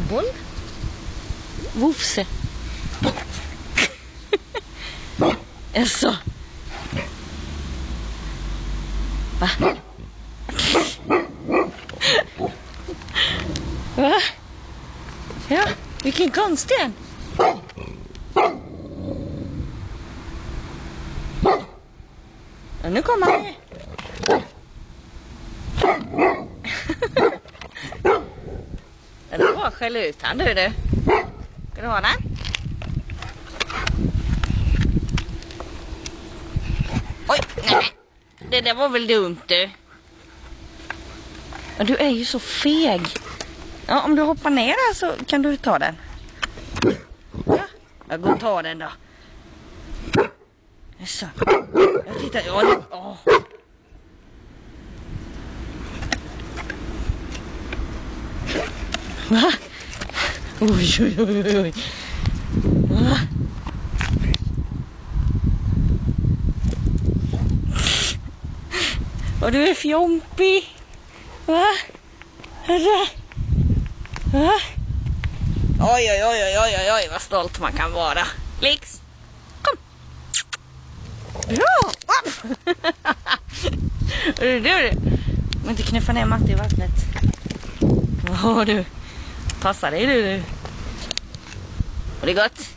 boll. Vofse. Jaså? Va? Va? Ja, vilken konstig en. Ja, nu kommer han. Det är bra att skälla ut han, du. Ska du ha den? Oj, nej. Det där var väl dumt, du. Ja, du är ju så feg. Ja, om du hoppar ner där så kan du ta den. Ja, jag går och tar den då. Så. Jag tittar. Åh. Va? Oj. Va? Och du är fjompig. Va? Va? Oj, vad stolt man kan vara. Lix. Kom. Ja. Du. Man inte knäffa ner Matte i vattnet. Du. Passa dig du. Och det är gott.